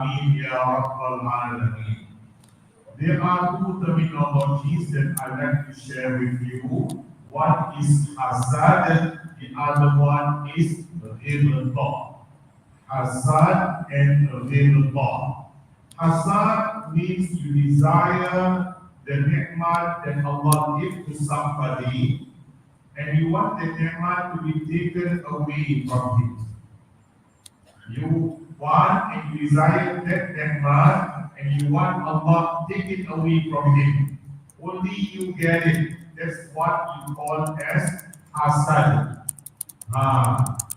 Ya Rabbal Alamin. There are two terminologies that I'd like to share with you. One is hasad, the other one is ghibah. Hasad and ghibah. Hasad means you desire the nikmat that Allah gives to somebody and you want the nikmat to be taken away from him. You want and you desire that nikmat and you want Allah to take it away from him. Only you get it. That's what you call as hasad.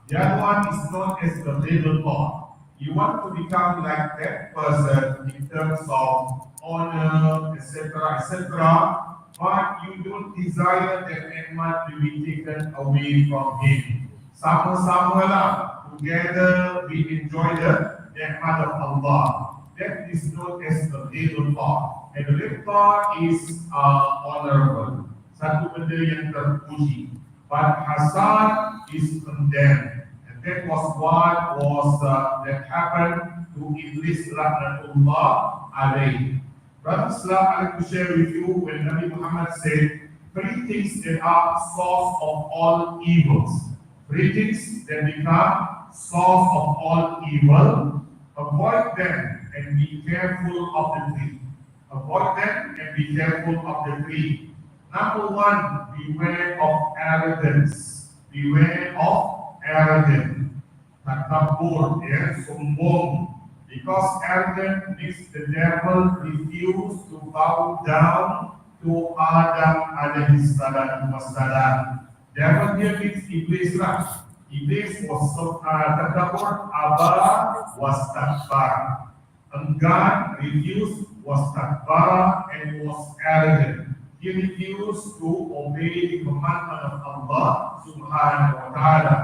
The other one is known as the label law. You want to become like that person in terms of honor, etc., etc., but you don't desire that nikmat to be taken away from him. Sama-sama lah, together we enjoy the nikmat of Allah. That is known as the label law. And the label law is honorable. Satu benda yang terpuji. But hasad is condemned. And that was what was that happened to Iblis Rahmatullah alayhi. Brother Islam, I'd like to share with you when Nabi Muhammad said, three things that are source of all evils. Three things that become source of all evil. Avoid them and be careful of the three. Avoid them and be careful of the three. Number one, beware of arrogance. Beware of arrogance. Takabur, sombong. Because arrogance makes the devil refuse to bow down to Adam alaihi salatu wassalam. Devil here means Iblis lah. Iblis was takabur, aba was takbar. Enggan, refused, was takbar, and was arrogant. He refused to obey the commandment of Allah subhanahu wa ta'ala.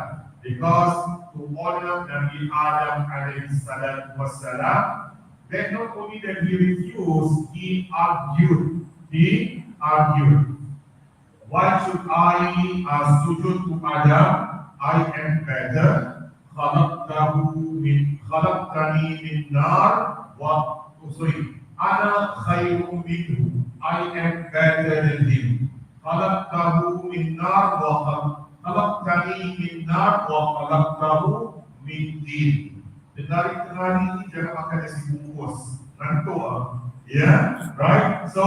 Because to honor Nabi Adam alayhi salatu wassalam, then not only that he refused, he argued. He argued. Why should I sujood to Adam? I am better. Khalaqtani min nar wa Ana khayrum minhu. I am better than him. Khalaqtahu min nar wa khalaqtani min nar wa khalaqtahu min din. Dari tengah ini jangan makan nasi bungkus. Ngantuk. Yeah, right? So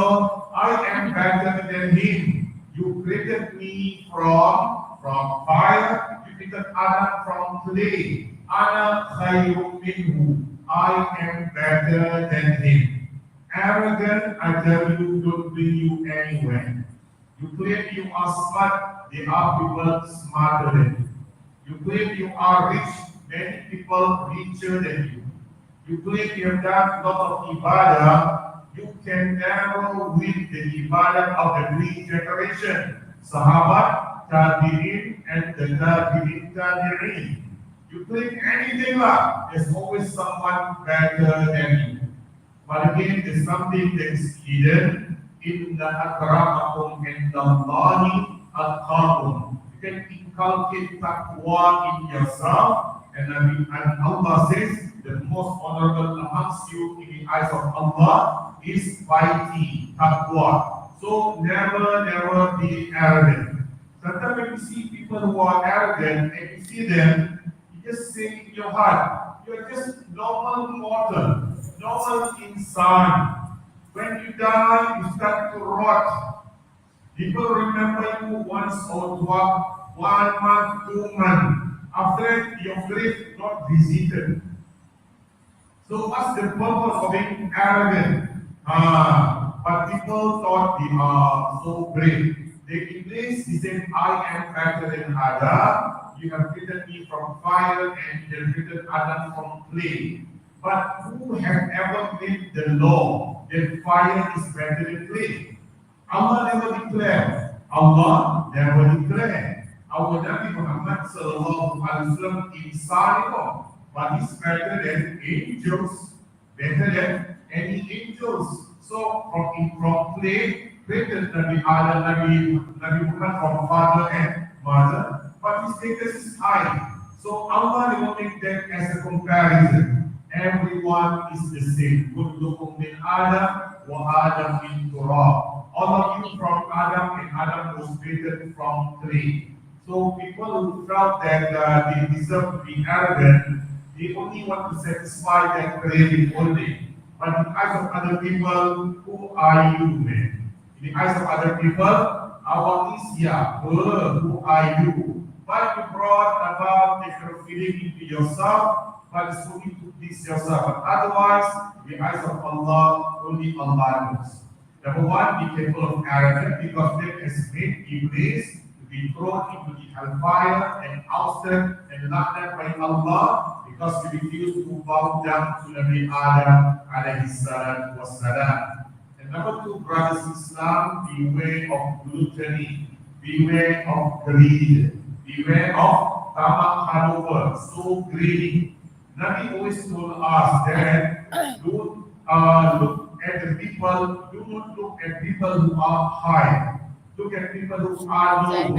I am better than him. You created me from fire. You created Adam from clay. Ana khayrum minhu. I am better than him. Arrogant, I tell you, don't bring you anywhere. You claim you are smart, there are people smarter than you. You claim you are rich, many people richer than you. You claim you have done a lot of ibadah, you can never win the ibadah of the three generation. Sahabat, Tabi'in, and the Tabi'in Tabi'in. You claim anything lah, there's always someone better than you. But again, there's something that is hidden. Inna akramakum indallahi atqakum. You can inculcate taqwa in yourself, and Allah says the most honorable amongst you in the eyes of Allah is piety, taqwa. So never be arrogant. Sometimes when you see people who are arrogant and you see them, you just say in your heart, you're just normal mortal. Normal insan. When you die, you start to rot. People remember you once or twice, 1 month, 2 months. After that, your grave not visited. So what's the purpose of being arrogant? But people thought they are so great. The Iblis, he said, I am better than Adam. You have created me from fire and you have created Adam from clay. But who have ever made the law that fire is better than clay? Allah never declared. Allah never declared. Our Nabi Muhammad sallallahu alaihi wasallam insan, but he's better than angels, better than any angels. So from clay, created Nabi Adam, Nabi Muhammad from father and mother, but his status is high. So Allah never make that as a comparison. Everyone is the same. Kullukum min Adam wa Adam min Turab. All of you from Adam, and Adam was created from clay. So people who felt that they deserve to be arrogant, they only want to satisfy their craving only. But in the eyes of other people, who are you, man? In the eyes of other people, our is who are you? But you brought about the feeling into yourself, but it's only to please yourself. But otherwise, in the eyes of Allah, only Allah knows. Number one, be careful of arrogance, because that has made Iblis to be thrown into the hellfire and ousted and laughed by Allah, because we refuse to bow down to Nabi Adam alayhi salatu wassalam. And number two, brothers in Islam, beware of gluttony, beware of greed, beware of tamak handover, so greedy. Nabi always told us that don't look at the people, do not look at people who are high. Look at people who are low.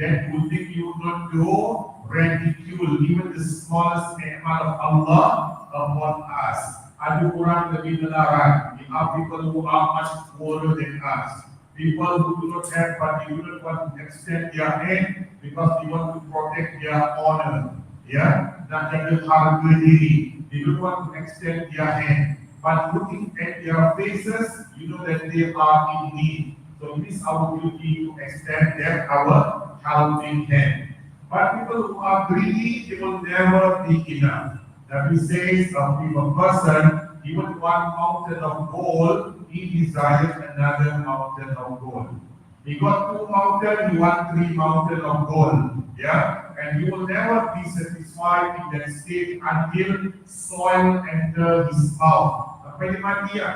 That would think you not to ridicule even the smallest ni'mat of Allah upon us. Ada orang lebih melarang. There are people who are much poorer than us. People who do not have, but they do not want to extend their hand because they want to protect their honor. Yeah, nak jaga harga diri. They don't want to extend their hand. But looking at their faces, you know that they are in need. So it is our duty to extend them our helping hand. But people who are greedy, they will never be enough. Nabi says, if a person, even one mountain of gold, he desires another mountain of gold. He got 2 mountains, he wants 3 mountains of gold. Yeah? And he will never be satisfied in that state until soil enters his mouth. Sampai dia mati ya.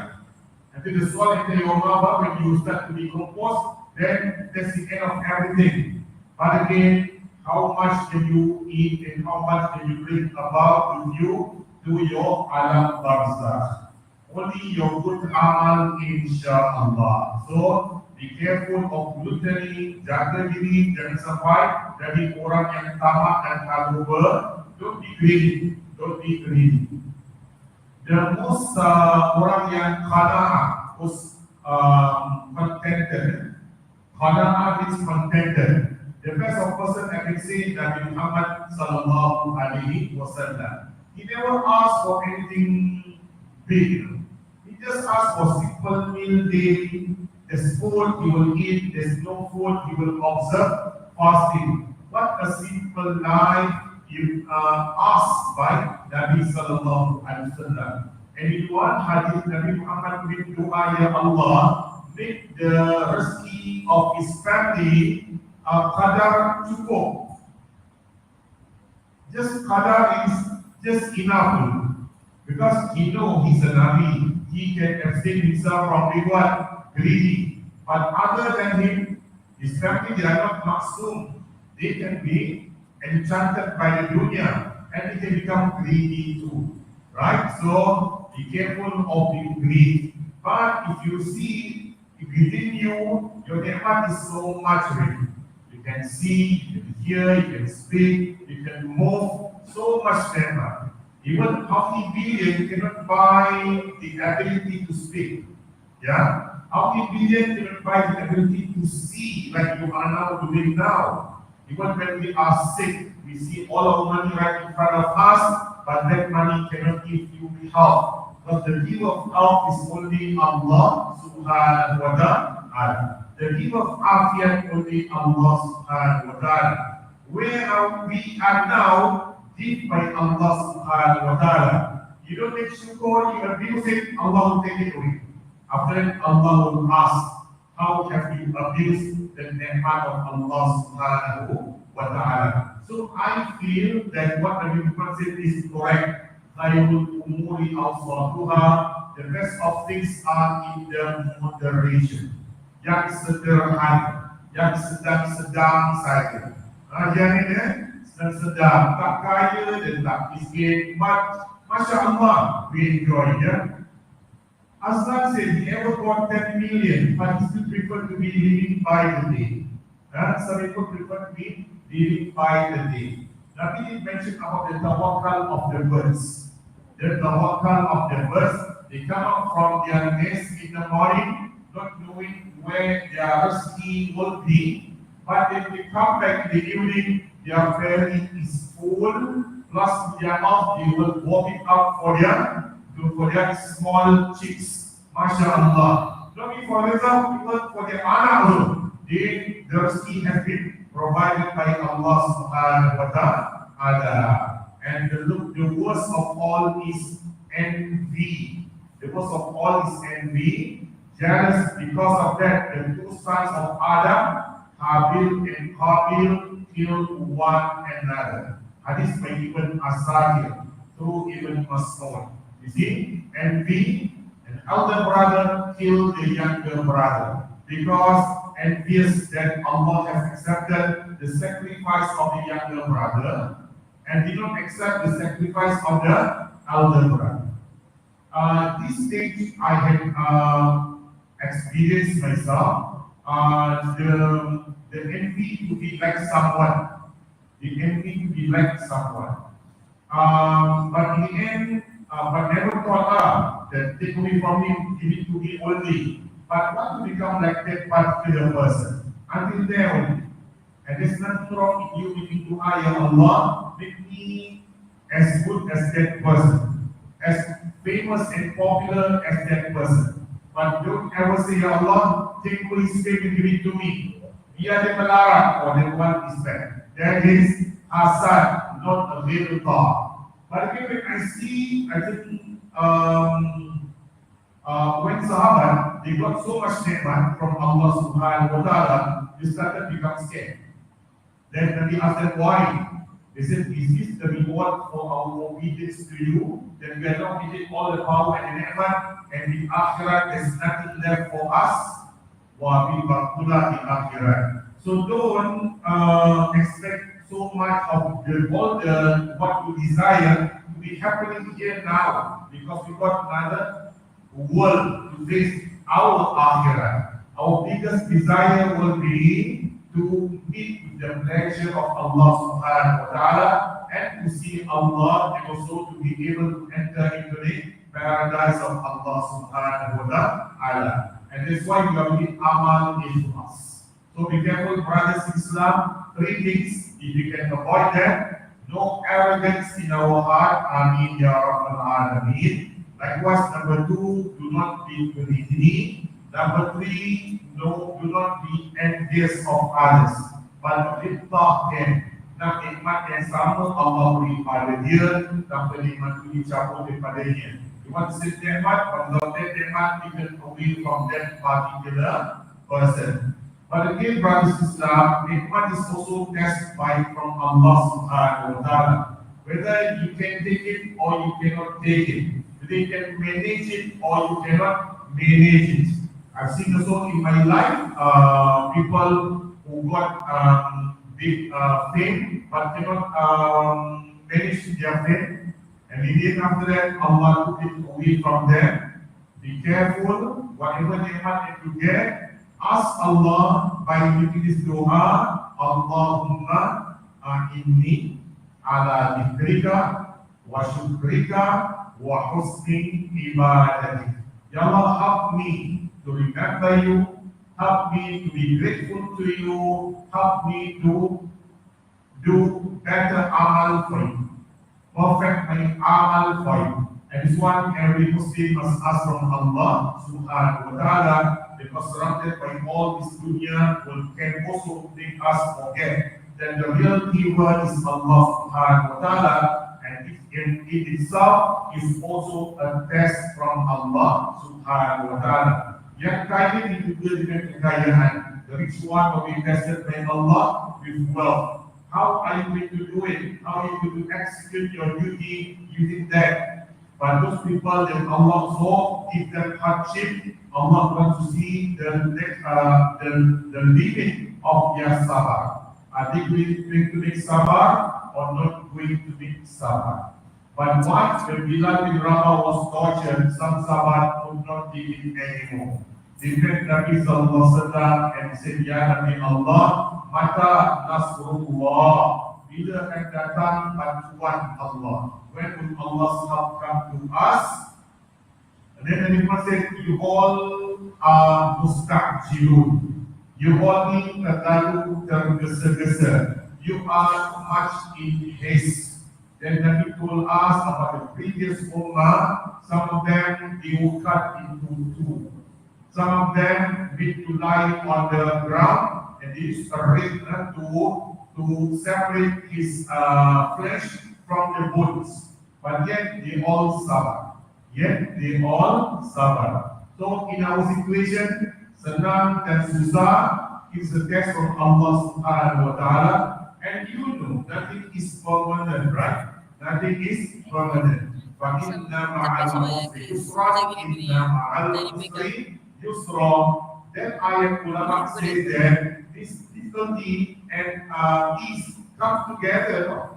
Until the soil enters your mouth, when you start to decompose, then that's the end of everything. But again, how much can you eat and how much can you bring about with you to your alam barzakh? Only your good amal, inshallah. So be careful of gluttony, jaga diri, jangan sampai jadi orang yang tamak dan haluba. Don't be greedy, don't be greedy. The most orang yang qana'ah, most contented. Qana'ah means contented. The best of person I can say Nabi Muhammad sallallahu alaihi wasallam. He never asked for anything big. He just asked for simple meal daily. There's food he will eat, there's no food he will observe fasting. What a simple life you asked by Nabi sallallahu alaihi wasallam. And in one hadith, Nabi Muhammad made dua, Ya Allah, make the rezeki of his family qadar cukup. Just qadar is just enough. Because he knows he's a Nabi, he can abstain himself from being what? Greedy. But other than him, his family, they are not maksum. They can be enchanted by the dunya and they can become greedy too. Right? So be careful of being greedy. But if you see, within you, your ni'mat is so much already. You can see, you can hear, you can speak, you can move, so much ni'mat. Even how many billion cannot buy the ability to speak. Yeah? How many billion cannot buy the ability to see like you are now doing now? Even when we are sick, we see all our money right in front of us, but that money cannot give you health. Because the giver of health is only Allah subhanahu wa ta'ala. The giver of afiyat only Allah subhanahu wa ta'ala. Where we are now, given by Allah subhanahu wa ta'ala. You don't make shukr, you abuse it, Allah will take it away. After that, Allah will ask, how have you abused the ni'mat of Allah subhanahu wa ta'ala? So I feel that what Nabi Muhammad said is correct. Khairul umuri awsatuha. The rest of things are in the moderation. Yang sederhana, yang sedang-sedang saja. Yang ini sedang, tak kaya dan tak miskin. But Masya Allah, we enjoy it. Aslan said he ever got 10 million, but he still preferred to be living by the day. Some people prefer to be living by the day. Nabi did mention about the tawakkal of the birds. The tawakkal of the birds, they come up from their nest in the morning, not knowing where their rizki will be. But if they come back in the evening, their belly is full, plus their mouth, they will warm it up for their small chicks. MashaAllah. Not for themselves, even for their anak also. The rizki has been provided by Allah subhanahu wa ta'ala. And the worst of all is envy. The worst of all is envy. Jealous. Because of that, the two sons of Adam, Habil and Qabil, killed one another. Hadith by Ibn Asakir, through Ibn Mas'ud. You see, envy, an elder brother killed the younger brother. Because envious that Allah has accepted the sacrifice of the younger brother and did not accept the sacrifice of the elder brother. This stage I had experienced myself. The envy to be like someone. The envy to be like someone. But in the end, but never thought that take away from him, give it to me only. But not to become like that particular person. Until there only. And there's nothing wrong in you making dua, Ya Allah, make me as good as that person, as famous and popular as that person. But don't ever say, Ya Allah, take away his fame and give it to me. Biar dia melarang, or that one is bad. That is hasad, not a real thought. But again, when I see, I think, when Sahabat, they got so much nikmat from Allah subhanahu wa ta'ala, they started to become scared. Then Nabi asked them why. They said, is this the reward for our obedience to you? That we are not getting all the power and the nikmat, and in akhirat there's nothing left for us. Wa bi baqula in akhirat. So don't expect so much of all the what you desire to be happening here now, because we got another world to face our akhirat. Our biggest desire will be to meet the pleasure of Allah subhanahu wa ta'ala and to see Allah, and also to be able to enter into the paradise of Allah subhanahu wa ta'ala. And that's why we are doing amal into us. So be careful, brothers in Islam. 3 things, if you can avoid them: no arrogance in our heart, Ameen Ya Rabbal Alameen. Likewise, number 2, do not be greedy. Number 3, do not be envious of others, but liftah them. Nak nikmat yang sama Allah beri pada dia, tanpa nikmat itu dicabut daripadanya. You want to say nikmat, but that nikmat taken away from that particular person. But again, brothers and sisters, nikmat is also tested from Allah subhanahu wa ta'ala. Whether you can take it or you cannot take it. Whether you can manage it or you cannot manage it. I've seen also in my life, people who got big fame but cannot manage their fame. And immediately after that, Allah took it away from them. Be careful, whatever they want to get, ask Allah by making this dua, Allahumma inni ala dhikrika wa syukrika wa husni ibadatik. Ya Allah, help me to remember you, help me to be grateful to you, help me to do better amal for you, perfect my amal for you. And this one every Muslim must ask from Allah subhanahu wa ta'ala, because surrounded by all this dunya can also make us forget that the real giver is Allah subhanahu wa ta'ala, and it itself is also a test from Allah subhanahu wa ta'ala. Yang kaya ini juga dengan kekayaan. The rich one will be tested by Allah with wealth. How are you going to do it? How are you going to execute your duty using that? But those people that Allah saw give them hardship, Allah wants to see the limit of their sabar. Are they going to make sabar or not going to make sabar? But once when Bilal bin Rabah was tortured, some sahabat could not take it anymore. They met Nabi sallallahu alaihi wasallam and said, Ya Nabi Allah, mata nasrullah, bila akan datang bantuan Allah? when will Allah's help come to us? And then the Prophet said, you all are mustajilun. You all ni terlalu tergesa-gesa. You are much in haste. Then Nabi told us about the previous ummah. Some of them they will cut into two. Some of them need to lie on the ground and they use a rake to separate his flesh from the bones. But yet they all suffer. Yet they all suffer. So in our situation, senang dan susah is the test from Allah Subhanahu wa Taala. And you know, nothing is permanent, right? Nothing is permanent. فَإِنَّ مَعَ الْعُسْرِ يُسْرًا إِنَّ مَعَ الْعُسْرِ يُسْرًا. Then ayat ulama say that this difficulty and ease come together.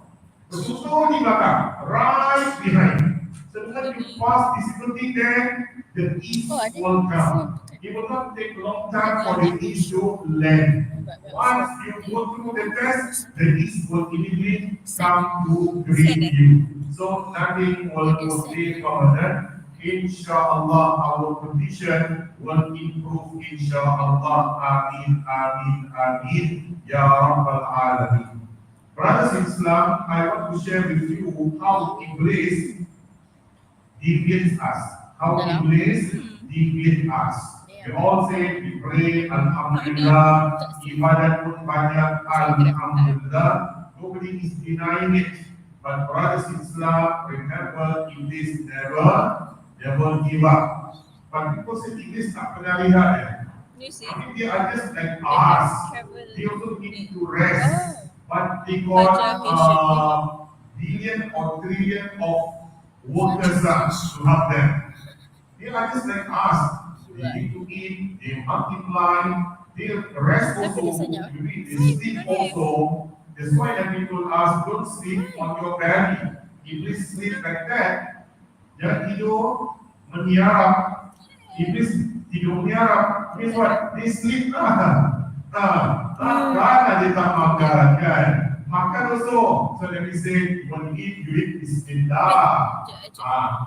So di belakang, right behind. So when you pass difficulty, then the ease will come. It will not take a long time for the ease to land. Once you go through the test, the ease will immediately come to greet you. So nothing will stay permanent. Insha'Allah, our condition will improve. Insha'Allah. Amin, amin, amin. Ya Rabbal Alameen. Brothers in Islam, I want to share with you how Iblis deviates us. How Iblis deviates us. We all say, we pray, Alhamdulillah, ibadat pun banyak, Alhamdulillah. Nobody is denying it. But brothers in Islam, remember, Iblis never give up. But people say, Iblis tak pernah lihat. I mean, they are just like us. They also need to rest. But they got billion or trillion of workers to help them. They are just like us. They need to eat, they multiply, they rest also, they sleep also. That's why the people ask, don't sleep on your belly. Iblis sleep like that. Jangan tidur meniarap. Iblis tidur meniarap. Means what? They sleep lah. Karena dia tak makan kan. Makan also. So let me say, when you eat Bismillah.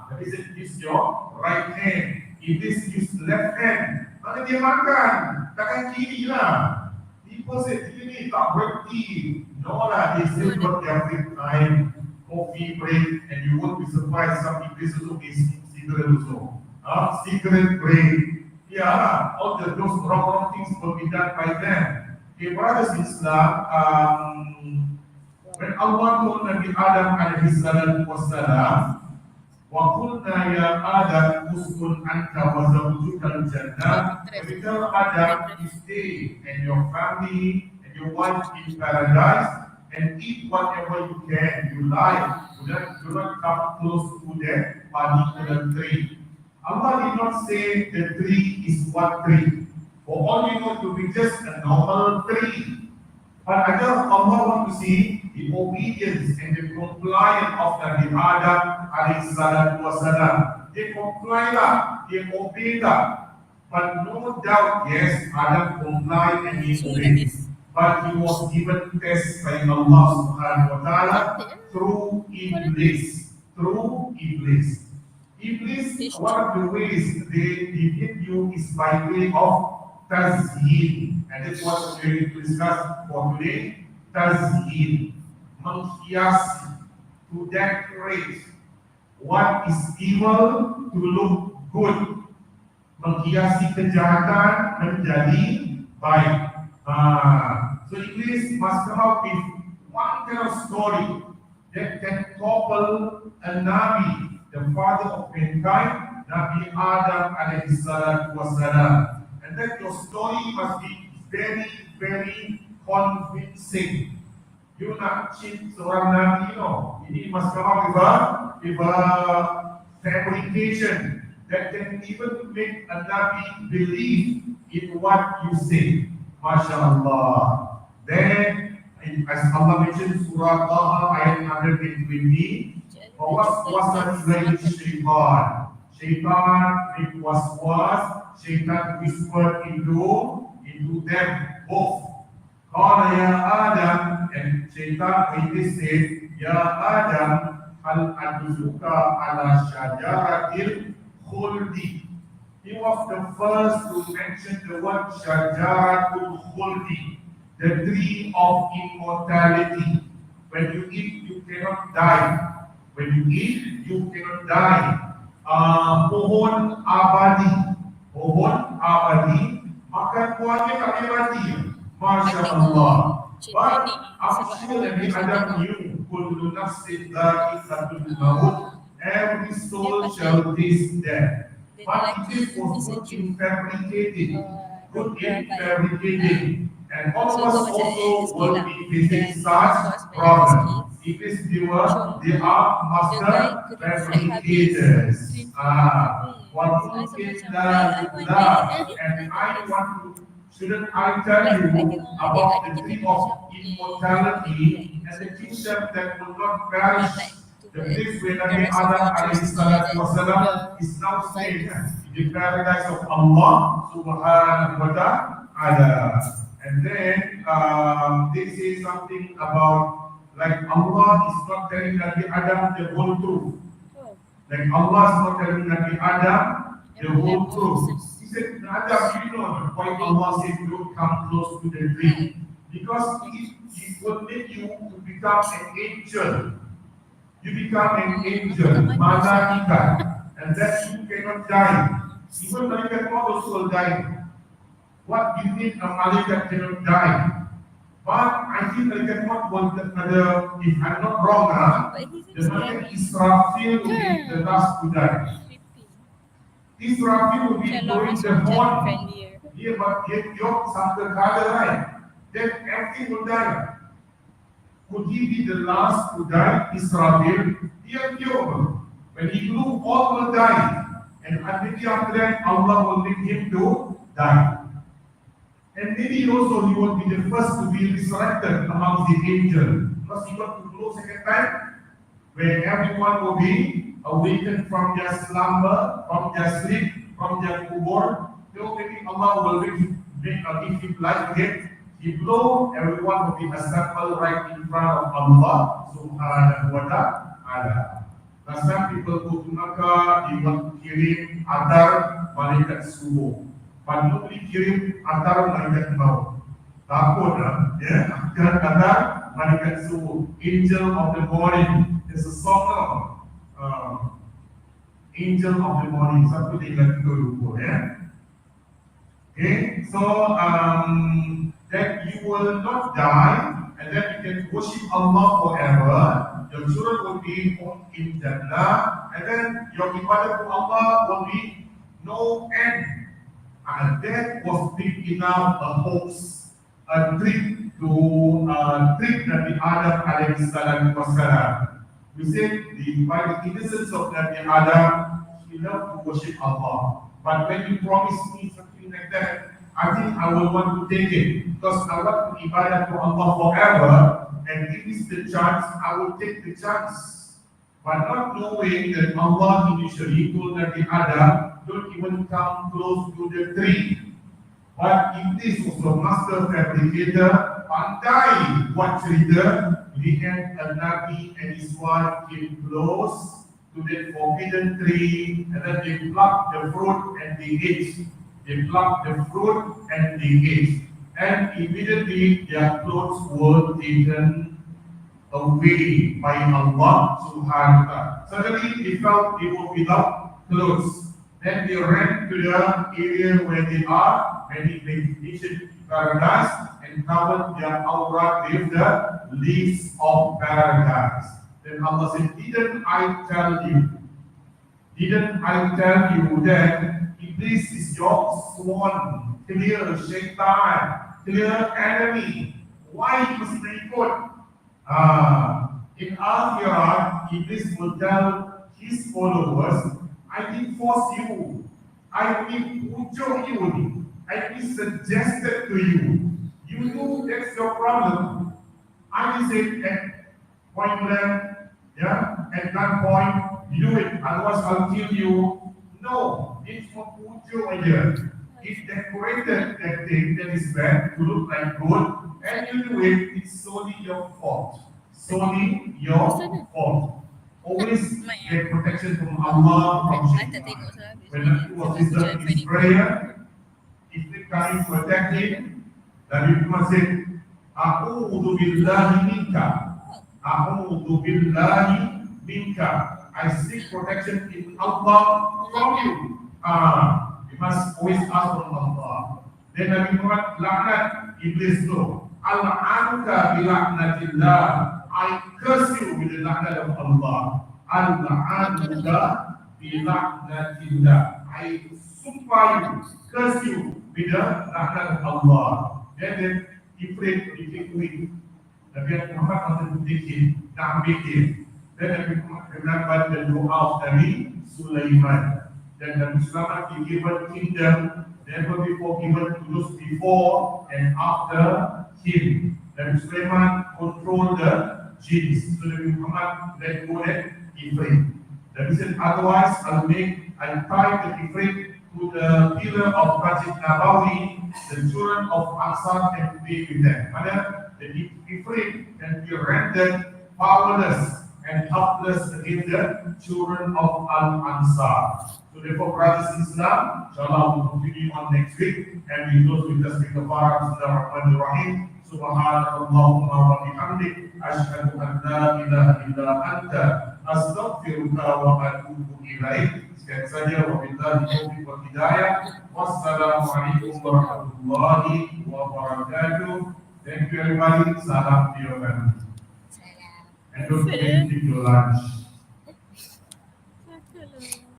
Let me say, use your right hand. Iblis use left hand. Mana dia makan? Takkan kiri lah. People say, ini tak berhenti. No lah, they still got their break time, coffee break, and you won't be surprised some Iblis also is cigarette also. Cigarette break. Yeah, all those wrong things will be done by them. Okay, brothers in Islam, when Allah told Nabi Adam alaihi salatu wassalam, وَقُلْنَا يَا آدَمْ أُسْكُنْ أَنْتَ وَزَوْجُكَ الْجَنَّةَ. We tell Adam to stay and your family and your wife in paradise and eat whatever you can, you like. Do not come close to that particular tree. Allah did not say the tree is what tree. For all you know, to be just a normal tree. But Allah want to see the obedience and the compliance of Nabi Adam alayhi salatu wasalam. They comply lah, they obey lah. But no doubt, yes, Adam complied and he obeyed. But he was given test by Allah subhanahu wa ta'ala through Iblis. Through Iblis. Iblis, one of the ways they defeat you is by way of tazhid. And that's what we're going to discuss for today. Tazhid. Menghiasi. To decorate what is evil to look good. Menghiasi kejahatan menjadi baik. So Iblis must come up with one kind of story that can topple a Nabi, the father of mankind, Nabi Adam alayhi salatu wassalam. And that your story must be very, very convincing. You nak cheat seorang Nabi, you know. Ini must come up with a fabrication that can even make a Nabi believe in what you say. MashaAllah. Then, as Allah mentioned, Surah Taha ayat 120, وَوَسْوَسَ إِلَيْهِ الشَّيْطَانُ. Shaitan it was, Shaitan whispered into them both. قال يا آدم, and Shaitan said, Ya Adam, Hal adulluka ala syajaratil khuldi. He was the first to mention the word Shajaratul Khuldi, the tree of immortality. When you eat, you cannot die. When you eat, you cannot die. Pohon abadi, pohon abadi, makan buahnya tak boleh mati. Masya Allah. But I'm sure Nabi Adam knew, kullu nafsin dha'iqatul maut, every soul shall taste death. But it was good in fabricating, and all of us also will be facing such problems. If it's viewer, they are master fabricators. And I want to, shouldn't I tell you about the tree of immortality and the kingdom that will not perish? The place where Nabi Adam is now staying in the paradise of Allah subhanahu wa ta'ala. And then they say something about, like Allah is not telling Nabi Adam the whole truth. Like Allah is not telling Nabi Adam the whole truth. He said, Adam, you know why Allah said don't come close to the tree? Because it will make you to become an angel. You become an angel, Malaika, and that you cannot die. Even Malaikat also will die. What do you think a Malaikat cannot die? But I think Malaikat will, if I'm not wrong, the Malaikat Israfil will be the last to die. Israfil will be blowing the horn. Yeah, but yet you're something harder, right? Then everything will die. Could he be the last to die? Israfil? Dear Job, when he blew, all will die. And maybe after that, Allah will make him to die. And maybe also he will be the first to be resurrected amongst the angels. Because he got to blow second time, where everyone will be awakened from their slumber, from their sleep, from their kubur. So maybe Allah will give him life again. He blow, everyone will be assembled right in front of Allah subhanahu wa ta'ala. Now some people go to Makkah, they want to kirim atar malaikat subuh. But nobody kirim atar malaikat maut. Takut ya, atar malaikat subuh. Angel of the morning. There's a song of Angel of the morning. Satu dia lagi dulu ya. Okay, so that you will not die, and then you can worship Allah forever. Your children will be in Jannah, and then your ibadah to Allah will be no end. And that was big enough a hoax, a trick to trick Nabi Adam alayhi salatu wasalam. We said by the innocence of Nabi Adam, he loved to worship Allah. But when you promise me something like that, I think I will want to take it because I want to ibadah to Allah forever, and if it's the chance, I will take the chance. But not knowing that Allah initially told Nabi Adam, don't even come close to the tree. But if this was a master fabricator, pandai buat cerita, we had a Nabi and his wife came close to the forbidden tree, and then they plucked the fruit and they ate. They plucked the fruit and they ate. And immediately their clothes were taken away by Allah subhanahu wa ta'ala. Suddenly they felt they were without clothes. Then they ran to the area where they are, meditation paradise, and covered their awrah with the leaves of paradise. Then Allah said, didn't I tell you that this is your sworn, clear shaitan, clear enemy? Why must they put? In Akhirah, Iblis will tell his followers, I didn't force you. I didn't pujuk you. I suggested to you. You know that's your problem. I just said at point blank, at that point, you do it, otherwise I'll kill you. No, it's for pujo aja. It's decorated that thing that is bad to look like good, and you do it, it's solely your fault. Solely your fault. always get protection from Allah, from shaitan. When Nabi was disturbed in his prayer, if coming to attack him, Nabi Muhammad said, A'udhu billahi minka. A'udhu billahi minka. I seek protection in Allah from you. You must always ask from Allah. Then Nabi Muhammad laknat Iblis tu. Al-anka bila'natillah. I curse you with the laknat of Allah. Al-anka bila'natillah. I sumpah you, curse you with the laknat of Allah. Then he prayed, he took weak. Nabi Muhammad wanted to take him, nak ambil him. Then Nabi Muhammad remembered the dua of Nabi Sulaiman. Then Nabi Sulaiman be given kingdom, never before given to those before and after him. Nabi Sulaiman controlled the jinns. So Nabi Muhammad let go that Ifrit. Nabi said, otherwise I'll tie the Ifrit to the pillar of Masjid Nabawi. The children of Ansar can play with them. The Ifrit can be rendered powerless and helpless against the children of Al-Ansar. So therefore, brothers in Islam, inshallah we'll continue on next week, and we close with the speaker of Ar-Rabitah. Subhanakallahumma wa bihamdik, ashhadu an la ilaha illa anta, astaghfiruka wa atubu ilaik. Sekian saja, wabillahi taufiq wal hidayah. Wassalamualaikum warahmatullahi wabarakatuh. Thank you everybody. Salam to your family. And don't forget to take your lunch.